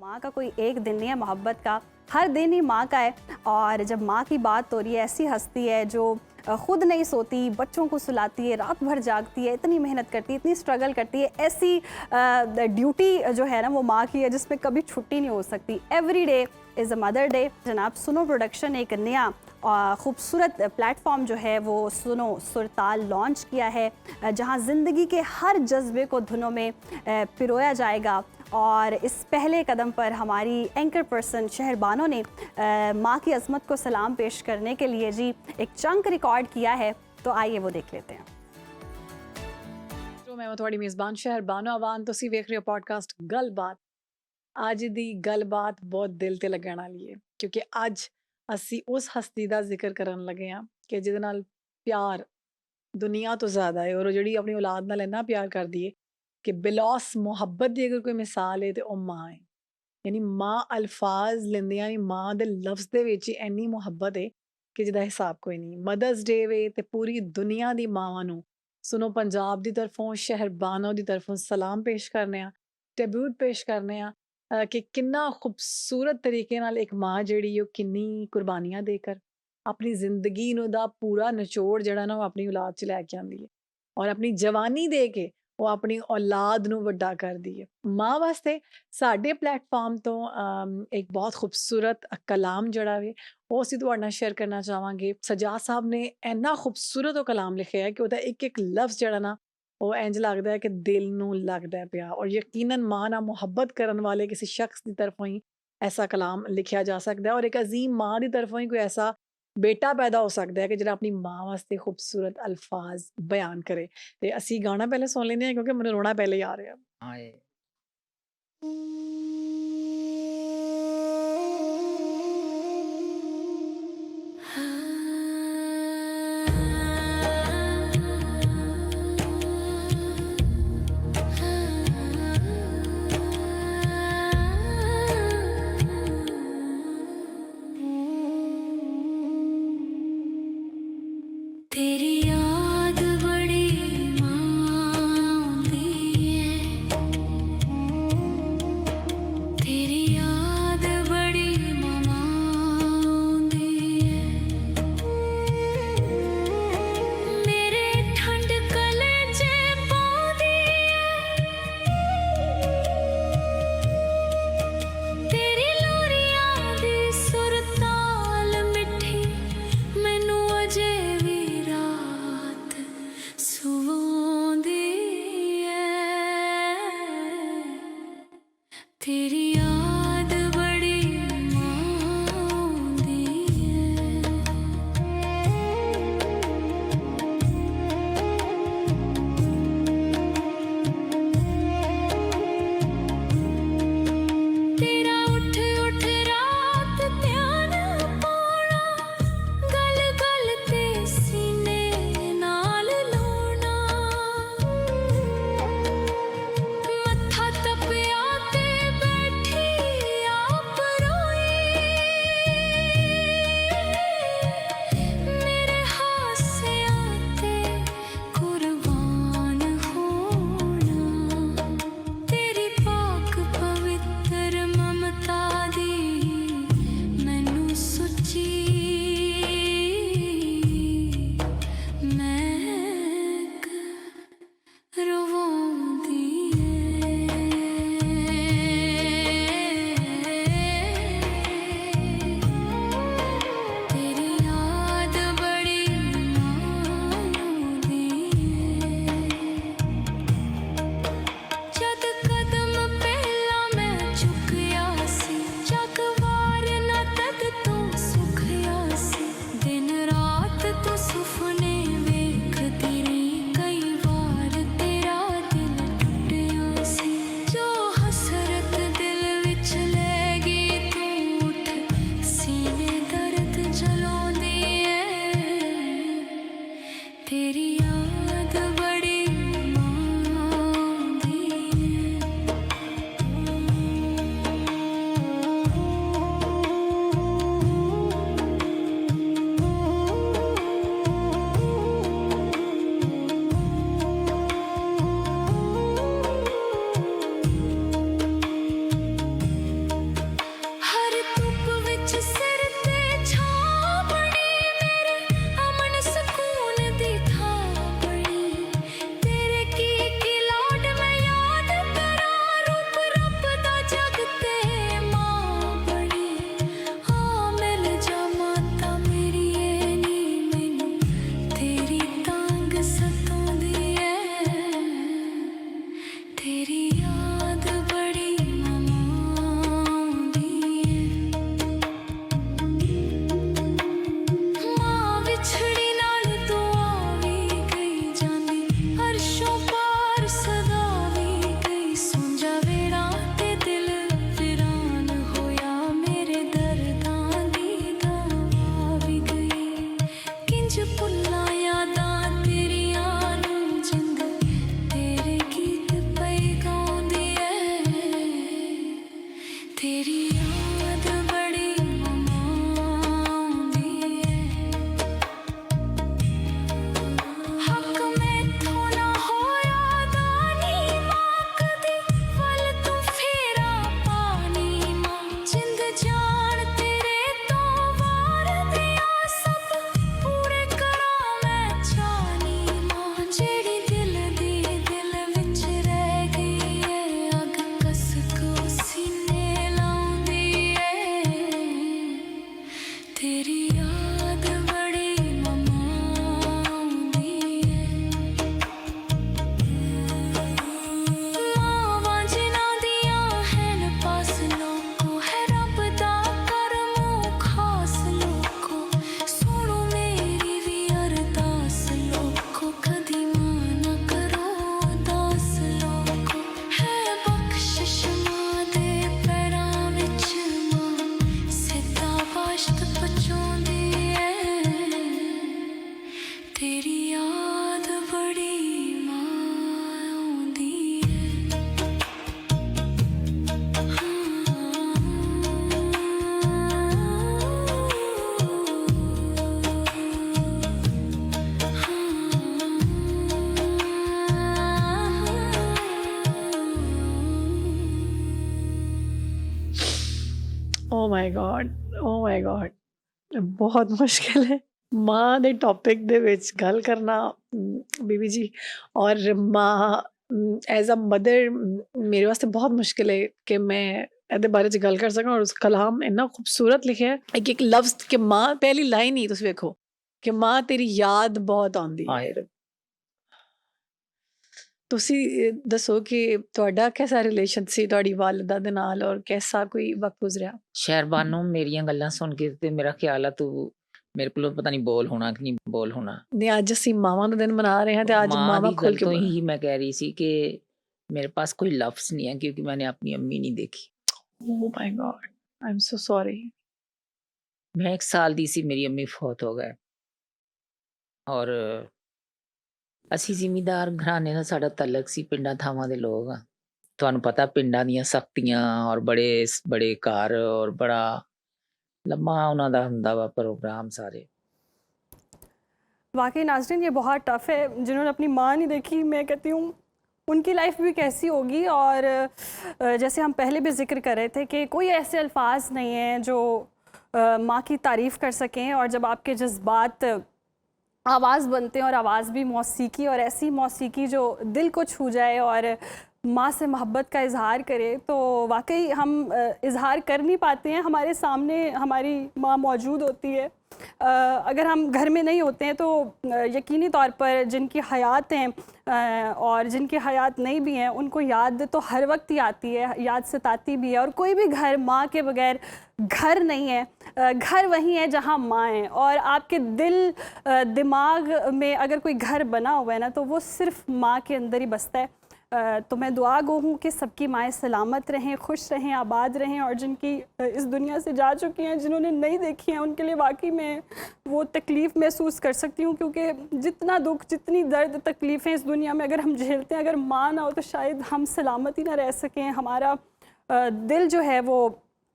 माँ का कोई एक दिन नहीं है मोहब्बत का, हर दिन ही माँ का है। और जब माँ की बात हो रही है, ऐसी हस्ती है जो खुद नहीं सोती, बच्चों को सुलाती है, रात भर जागती है, इतनी मेहनत करती है, इतनी स्ट्रगल करती है, ऐसी ड्यूटी जो है ना वो माँ की है जिसमें कभी छुट्टी नहीं हो सकती। Every day is a mother day. जनाब सुनो प्रोडक्शन एक नया खूबसूरत प्लेटफॉर्म जो है वो सुनो सुरताल लॉन्च किया है, जहां ज़िंदगी के हर जज्बे को धुनों में पिरोया जाएगा। और इस पहले कदम पर हमारी एंकर पर्सन शहरबानो ने माँ की अज़मत को सलाम पेश करने के लिए जी एक चंक रिकॉर्ड किया है, तो आइए वो देख लेते हैं। मैं ਤੁਹਾਡੀ ਮੇਜ਼ਬਾਨ ਸ਼ਹਿਰਬਾਨੋ ਆਵਾਨ, ਤੁਸੀਂ ਵੇਖ ਰਹੇ ਹੋ ਪੋਡਕਾਸਟ ਗੱਲਬਾਤ। ਅੱਜ ਦੀ ਗੱਲਬਾਤ ਬਹੁਤ ਦਿਲ ਤੇ ਲੱਗਣ ਵਾਲੀ ਹੈ, ਕਿਉਂਕਿ ਅੱਜ ਅਸੀਂ ਉਸ ਹਸਤੀ ਦਾ ਜ਼ਿਕਰ ਕਰਨ ਲੱਗੇ ਹਾਂ ਕਿ ਜਿਹਦੇ ਨਾਲ ਪਿਆਰ ਦੁਨੀਆ ਤੋਂ ਜ਼ਿਆਦਾ ਹੈ, ਔਰ ਉਹ ਜਿਹੜੀ ਆਪਣੀ ਔਲਾਦ ਨਾਲ ਇੰਨਾ ਪਿਆਰ ਕਰਦੀ ਹੈ ਕਿ ਬਿਲੌਸ ਮੁਹੱਬਤ ਦੀ ਅਗਰ ਕੋਈ ਮਿਸਾਲ ਹੈ ਤੇ ਉਹ ਮਾਂ ਹੈ। ਯਾਨੀ ਮਾਂ ਅਲਫਾਜ਼ ਲੈਂਦੀਆਂ ਨਹੀਂ, ਮਾਂ ਦੇ ਲਫ਼ਜ਼ ਦੇ ਵਿੱਚ ਹੀ ਇੰਨੀ ਮੁਹੱਬਤ ਹੈ ਕਿ ਜਿਹਦਾ ਹਿਸਾਬ ਕੋਈ ਨਹੀਂ। ਮਦਰਸ ਡੇ ਵੇ ਤੇ ਪੂਰੀ ਦੁਨੀਆ ਦੀ ਮਾਵਾਂ ਨੂੰ ਸੁਣੋ ਪੰਜਾਬ ਦੀ ਤਰਫੋਂ, ਸ਼ਹਿਰਬਾਨੋ ਦੀ ਤਰਫੋਂ ਸਲਾਮ ਪੇਸ਼ ਕਰਨੇ ਆ, ਟ੍ਰਿਬਿਊਟ ਪੇਸ਼ ਕਰਨੇ ਆ ਕਿ ਕਿੰਨਾ ਖੂਬਸੂਰਤ ਤਰੀਕੇ ਨਾਲ ਇੱਕ ਮਾਂ ਜਿਹੜੀ ਉਹ ਕਿੰਨੀ ਕੁਰਬਾਨੀਆਂ ਦੇ ਕਰ ਆਪਣੀ ਜ਼ਿੰਦਗੀ ਨੂੰ ਦਾ ਪੂਰਾ ਨਿਚੋੜ ਜਿਹੜਾ ਨਾ ਉਹ ਆਪਣੀ ਔਲਾਦ 'ਚ ਲੈ ਕੇ ਆਉਂਦੀ ਹੈ, ਔਰ ਆਪਣੀ ਜਵਾਨੀ ਦੇ ਕੇ ਉਹ ਆਪਣੀ ਔਲਾਦ ਨੂੰ ਵੱਡਾ ਕਰਦੀ ਹੈ। ਮਾਂ ਵਾਸਤੇ ਸਾਡੇ ਪਲੇਟਫਾਰਮ ਤੋਂ ਇੱਕ ਬਹੁਤ ਖੂਬਸੂਰਤ ਕਲਾਮ ਜਿਹੜਾ ਵੇ ਉਹ ਅਸੀਂ ਤੁਹਾਡੇ ਨਾਲ ਸ਼ੇਅਰ ਕਰਨਾ ਚਾਹਾਂਗੇ। ਸਜਾਦ ਸਾਹਿਬ ਨੇ ਇੰਨਾ ਖੂਬਸੂਰਤ ਉਹ ਕਲਾਮ ਲਿਖਿਆ ਹੈ ਕਿ ਉਹਦਾ ਇੱਕ ਇੱਕ ਲਫ਼ਜ਼ ਜਿਹੜਾ ਨਾ ਉਹ ਇੰਜ ਲੱਗਦਾ ਹੈ ਕਿ ਦਿਲ ਨੂੰ ਲੱਗਦਾ ਪਿਆ, ਔਰ ਯਕੀਨਨ ਮਾਂ ਨਾਲ ਮੁਹੱਬਤ ਕਰਨ ਵਾਲੇ ਕਿਸੇ ਸ਼ਖਸ ਦੀ ਤਰਫੋਂ ਹੀ ਐਸਾ ਕਲਾਮ ਲਿਖਿਆ ਜਾ ਸਕਦਾ ਹੈ, ਔਰ ਇੱਕ ਅਜ਼ੀਮ ਮਾਂ ਦੀ ਤਰਫੋਂ ਹੀ ਕੋਈ ਐਸਾ ਬੇਟਾ ਪੈਦਾ ਹੋ ਸਕਦਾ ਹੈ ਕਿ ਜਿਹੜਾ ਆਪਣੀ ਮਾਂ ਵਾਸਤੇ ਖੂਬਸੂਰਤ ਅਲਫਾਜ਼ ਬਿਆਨ ਕਰੇ। ਤੇ ਅਸੀਂ ਗਾਣਾ ਪਹਿਲੇ ਸੁਣ ਲੈਂਦੇ ਹਾਂ ਕਿਉਂਕਿ ਮੈਨੂੰ ਰੋਣਾ ਪਹਿਲੇ ਹੀ ਆ ਰਿਹਾ। हाय। तेरी याद बड़ी आउंदी है, तेरी याद बड़ी आउंदी है हक मैथों ना होया दानी मां कदी फल तू फेरा पानी मां जिंद जान तेरे तो वार दिया सब पूरे करा मैं चाहनी मां जेड़ी दिल दी दिल विच रह गई है अग कस को सीने लाउंदी है तेरी याद बड़ी आउंदी है मावां जिन्हां दियां हैन पास लोको है रब दा करमो खास लोको सुनो मेरी भी अरदास लोको कदी मां ना करो उदास लोको है बख्शिश मां दे पैरां विच मां सिद्धा बाश्त पचोंदी है तेरी याद बड़ी आउंदी है ਓ ਮਾਈ ਗॉड ਓ ਮਾਈ ਗॉड ਬਹੁਤ ਮੁਸ਼ਕਿਲ ਹੈ ਮਾਂ ਦੇ ਟੌਪਿਕ ਦੇ ਵਿੱਚ ਗੱਲ ਕਰਨਾ ਬੀਬੀ ਜੀ ਔਰ ਮਾਂ ਐਜ਼ ਅ ਮਦਰ ਮੇਰੇ ਵਾਸਤੇ ਬਹੁਤ ਮੁਸ਼ਕਿਲ ਹੈ ਕਿ ਮੈਂ ਇਹਦੇ ਬਾਰੇ 'ਚ ਗੱਲ ਕਰ ਸਕਾਂ ਔਰ ਉਸ ਕਲਾਮ ਇੰਨਾ ਖੂਬਸੂਰਤ ਲਿਖਿਆ ਹੈ ਇੱਕ ਇੱਕ ਲਫ਼ਜ਼ ਕਿ ਮਾਂ ਪਹਿਲੀ ਲਾਈਨ ਹੀ ਤੁਸੀਂ ਵੇਖੋ ਕਿ ਮਾਂ ਤੇਰੀ ਯਾਦ ਬਹੁਤ ਆਉਂਦੀ ਹੈ ਹਾਏ ਰੱਬ। ਤੁਸੀਂ ਦੱਸੋ ਕਿ ਤੁਹਾਡਾ ਕਿਹਦਾ ਰਿਲੇਸ਼ਨ ਸੀ ਤੁਹਾਡੀ ਵਾਲਿਦਾ ਦੇ ਨਾਲ ਔਰ ਕਿਹਦਾ ਕੋਈ ਵਕਤ ਗੁਜ਼ਰਿਆ ਸ਼ਹਿਰਬਾਨੋ ਮੇਰੀਆਂ ਗੱਲਾਂ ਸੁਣ ਕੇ ਤੇ ਮੇਰਾ ਖਿਆਲ ਆ ਤੂੰ ਮੇਰੇ ਕੋਲੋਂ ਪਤਾ ਨਹੀਂ ਬੋਲ ਹੋਣਾ ਕਿ ਨਹੀਂ ਬੋਲ ਹੋਣਾ। ਨੇ ਅੱਜ ਅਸੀਂ ਮਾਵਾਂ ਦਾ ਦਿਨ ਮਨਾ ਰਹੇ ਹਾਂ ਤੇ ਅੱਜ ਮਾਂ ਮਾਵਾਂ ਦੀ ਖੁੱਲ ਗੱਲ ਕੇ ਤੋਂ ਹੀ ਮੈਂ ਕਹਿ ਰਹੀ ਸੀ ਕਿ मेरे पास कोई लफ्ज नहीं है क्योंकि मैंने अपनी अम्मी नहीं देखी। Oh my God, I'm so sorry. मैं 1 साल दी सी मेरी अम्मी फौत हो गए और ਅਸੀਂ ਜ਼ਿਮੀਂਦਾਰ ਘਰਾਣੇ ਨਾਲ ਸਾਡਾ ਤਲਕ ਸੀ ਪਿੰਡਾਂ ਥਾਵਾਂ ਦੇ ਲੋਕ ਆ ਤੁਹਾਨੂੰ ਪਤਾ ਪਿੰਡਾਂ ਦੀਆਂ ਸਖਤੀਆਂ ਔਰ ਬੜੇ ਬੜੇ ਘਰ ਔਰ ਬੜਾ ਲੰਮਾ ਉਹਨਾਂ ਦਾ ਹੁੰਦਾ ਵਾ ਪ੍ਰੋਗਰਾਮ ਸਾਰੇ। वाकई नाज़रीन ये बहुत टफ़ है जिन्होंने अपनी माँ नहीं देखी मैं कहती हूँ उनकी लाइफ भी कैसी होगी। और जैसे हम पहले भी जिक्र कर रहे थे कि कोई ऐसे अल्फाज नहीं हैं जो माँ की तारीफ़ कर सकें और जब आपके जज्बात आवाज़ बनते हैं और आवाज़ भी मौसीकी और ऐसी मौसीकी जो दिल को छू जाए और माँ से मोहब्बत का इजहार करे तो वाकई हम इजहार कर नहीं पाते हैं। हमारे सामने हमारी माँ मौजूद होती है, अगर हम घर में नहीं होते हैं तो यकीनी तौर पर जिनकी हयात हैं और जिनकी हयात नहीं भी हैं उनको याद तो हर वक्त ही आती है, याद सताती भी है। और कोई भी घर माँ के बगैर घर नहीं है। घर वही है जहाँ माँ है और आपके दिल दिमाग में अगर कोई घर बना हुआ है ना तो वो सिर्फ माँ के अंदर ही बसता है। तो मैं दुआ गो हूँ कि सबकी माएँ सलामत रहें, खुश रहें, आबाद रहें और जिनकी इस दुनिया से जा चुकी हैं, जिन्होंने नहीं देखी हैं, उनके लिए वाकई मैं वो तकलीफ़ महसूस कर सकती हूँ क्योंकि जितना दुख जितनी दर्द तकलीफ़ें इस दुनिया में अगर हम झेलते हैं, अगर माँ ना हो तो शायद हम सलामत ही ना रह सकें। हमारा दिल जो है वो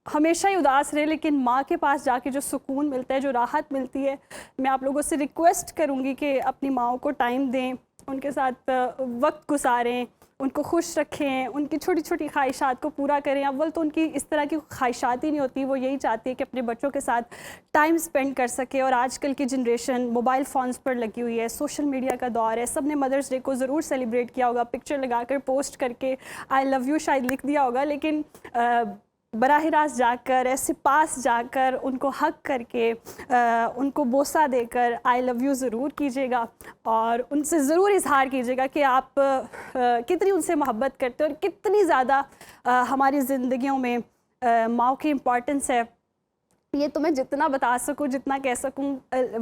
हमेशा ही उदास रहे, लेकिन माँ के पास जाके जो सुकून मिलता है, जो राहत मिलती है, मैं आप लोगों से रिक्वेस्ट करूँगी कि अपनी माँओं को टाइम दें, उनके साथ वक्त गुजारें, उनको खुश रखें, उनकी छोटी छोटी ख्वाहिशात को पूरा करें। अव्वल तो उनकी इस तरह की ख्वाहिशात ही नहीं होती, वो यही चाहती है कि अपने बच्चों के साथ टाइम स्पेंड कर सके। और आजकल की जनरेशन मोबाइल फ़ोन्स पर लगी हुई है, सोशल मीडिया का दौर है। सब ने मदर्स डे को ज़रूर सेलिब्रेट किया होगा, पिक्चर लगाकर पोस्ट करके आई लव यू शायद लिख दिया होगा, लेकिन बराह रास्त जाकर ऐसे पास जाकर उनको हक करके उनको बोसा देकर आई लव यू ज़रूर कीजिएगा और उनसे ज़रूर इजहार कीजिएगा कि आप कितनी उनसे मोहब्बत करते हो और कितनी ज़्यादा हमारी ज़िंदगियों में माँ की इम्पॉर्टेंस है। ये तो मैं जितना बता सकूँ, जितना कह सकूँ,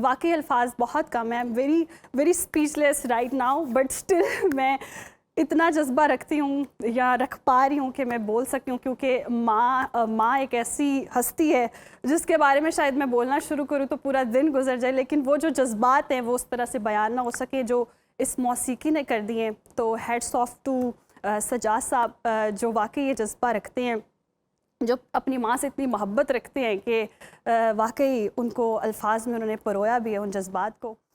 वाकई अल्फाज बहुत कम है। Very very speechless right now, but still मैं इतना जज्बा रखती हूँ या रख पा रही हूँ कि मैं बोल सकती हूँ क्योंकि माँ एक ऐसी हस्ती है जिसके बारे में शायद मैं बोलना शुरू करूँ तो पूरा दिन गुजर जाए, लेकिन वो जो जज्बात हैं वो उस तरह से बयान ना हो सके जो इस मौसीकी ने कर दिए। तो हेड्स ऑफ टू सजाद साहब जो वाकई ये जज्बा रखते हैं जो अपनी माँ से इतनी मोहब्बत रखते हैं कि वाकई उनको अल्फाज में उन्होंने परोया भी है उन जज्बात को।